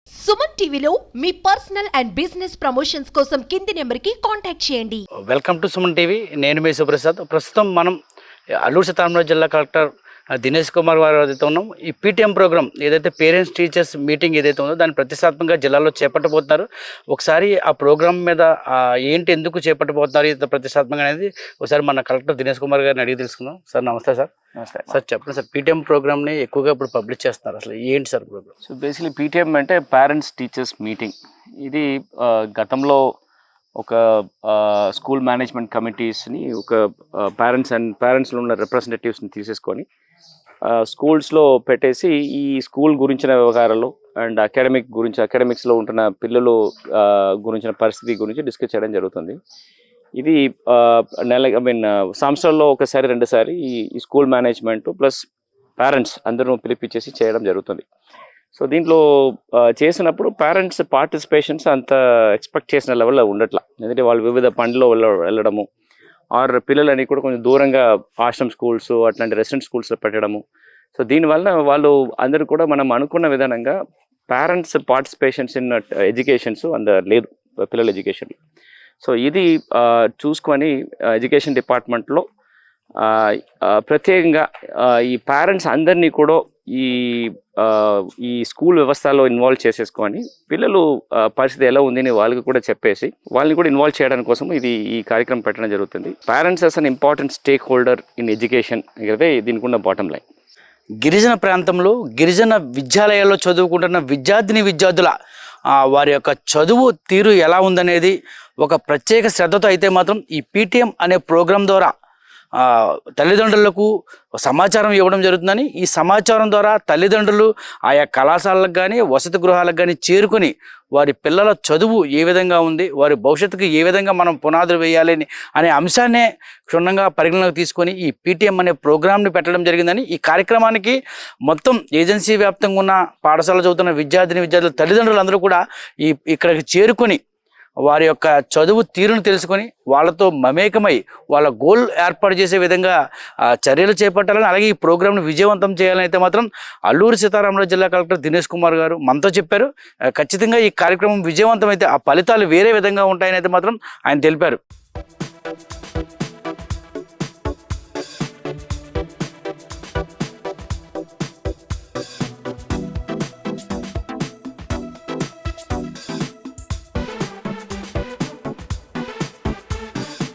సుమన్ టీవీలో మీ personal and business promotions కోసం కింది నెంబర్కి కాంటాక్ట్ చేయండి. Welcome to Suman TV. నేను మీ సుప్రసాద్. ప్రస్తుతం మనం అల్లూరు సీతారామరాజు జిల్లా కలెక్టర్ దినేష్ కుమార్ వారు ఏదైతే ఉన్నాం, ఈ పీటీఎం ప్రోగ్రామ్ ఏదైతే పేరెంట్స్ టీచర్స్ మీటింగ్ ఏదైతే ఉందో దాన్ని ప్రతిష్టాత్మకంగా జిల్లాలో చేపట్టబోతున్నారు. ఒకసారి ఆ ప్రోగ్రామ్ మీద ఏంటి, ఎందుకు చేపట్టబోతున్నారు ఇంత ప్రతిష్టాత్మకంగా అనేది ఒకసారి మన కలెక్టర్ దినేష్ కుమార్ గారిని అడిగి తెలుసుకుందాం. సార్ నమస్తే. సార్ నమస్తే సార్, చెప్పండి సార్, పీటీఎం ప్రోగ్రామ్ని ఎక్కువగా ఇప్పుడు పబ్లిష్ చేస్తున్నారు, అసలు ఏంటి sir programme? So basically PTM అంటే పేరెంట్స్ టీచర్స్ మీటింగ్. ఇది గతంలో ఒక స్కూల్ మేనేజ్మెంట్ కమిటీస్ని ఒక పేరెంట్స్లో ఉన్న రిప్రజెంటేటివ్స్ని తీసేసుకొని స్కూల్స్లో పెట్టేసి ఈ స్కూల్ గురించిన వ్యవహారాలు అండ్ అకాడమిక్స్లో ఉంటున్న పిల్లలు గురించిన పరిస్థితి గురించి డిస్కస్ చేయడం జరుగుతుంది. ఇది సంవత్సరంలో ఒకసారి రెండుసారి ఈ స్కూల్ మేనేజ్మెంట్ ప్లస్ పేరెంట్స్ అందరూ పిలిపించేసి చేయడం జరుగుతుంది. సో దీంట్లో చేసినప్పుడు పేరెంట్స్ పార్టిసిపేషన్స్ అంత ఎక్స్పెక్ట్ చేసిన లెవెల్లో ఉండట్లా. ఎందుకంటే వాళ్ళు వివిధ పనుల్లో వెళ్ళడము, ఆర్ పిల్లలని కూడా కొంచెం దూరంగా ఆశ్రమ్ స్కూల్స్ అట్లాంటి రెసిడెంట్ స్కూల్స్లో పెట్టడము. సో దీనివల్ల వాళ్ళు అందరూ కూడా మనం అనుకున్న విధానంగా పేరెంట్స్ పార్టిసిపేషన్స్ ఇన్ ఎడ్యుకేషన్స్ లేదు పిల్లల ఎడ్యుకేషన్. సో ఇది చూసుకొని ఎడ్యుకేషన్ డిపార్ట్మెంట్లో ప్రత్యేకంగా ఈ పేరెంట్స్ అందరినీ కూడా ఈ స్కూల్ వ్యవస్థలో ఇన్వాల్వ్ చేసేసుకొని పిల్లలు పరిస్థితి ఎలా ఉందని వాళ్ళకి కూడా చెప్పేసి వాళ్ళని కూడా ఇన్వాల్వ్ చేయడానికి కోసం ఈ కార్యక్రమం పెట్టడం జరుగుతుంది. Parents as an important stake holder in education ఇదే దీనికి ఉన్న బాటమ్ లైన్. గిరిజన ప్రాంతంలో గిరిజన విద్యాలయాల్లో చదువుకుంటున్న విద్యార్థుల వారి యొక్క చదువు తీరు ఎలా ఉందనేది ఒక ప్రత్యేక శ్రద్ధతో అయితే మాత్రం ఈ పీటీఎం అనే ప్రోగ్రాం ద్వారా తల్లిదండ్రులకు సమాచారం ఇవ్వడం జరుగుతుందని, ఈ సమాచారం ద్వారా తల్లిదండ్రులు ఆయా కళాశాలకు కానీ వసతి గృహాలకు కానీ చేరుకొని వారి పిల్లల చదువు ఏ విధంగా ఉంది, వారి భవిష్యత్తుకు ఏ విధంగా మనం పునాదులు వేయాలని అనే అంశాన్నే క్షుణ్ణంగా పరిగణలోకి తీసుకొని ఈ పీటీఎం అనే ప్రోగ్రామ్ని పెట్టడం జరిగిందని, ఈ కార్యక్రమానికి మొత్తం ఏజెన్సీ వ్యాప్తంగా ఉన్న పాఠశాల చదువుతున్న విద్యార్థుల తల్లిదండ్రులు అందరూ కూడా ఇక్కడికి చేరుకొని వారి యొక్క చదువు తీరును తెలుసుకొని వాళ్ళతో మమేకమై వాళ్ళ గోల్ ఏర్పాటు చేసే విధంగా చర్యలు చేపట్టాలని, అలాగే ఈ ప్రోగ్రామ్ను విజయవంతం చేయాలని అయితే మాత్రం అల్లూరు సీతారామరాజు జిల్లా కలెక్టర్ దినేష్ కుమార్ గారు మనతో చెప్పారు. ఖచ్చితంగా ఈ కార్యక్రమం విజయవంతం అయితే ఆ ఫలితాలు వేరే విధంగా ఉంటాయని అయితే మాత్రం ఆయన తెలిపారు.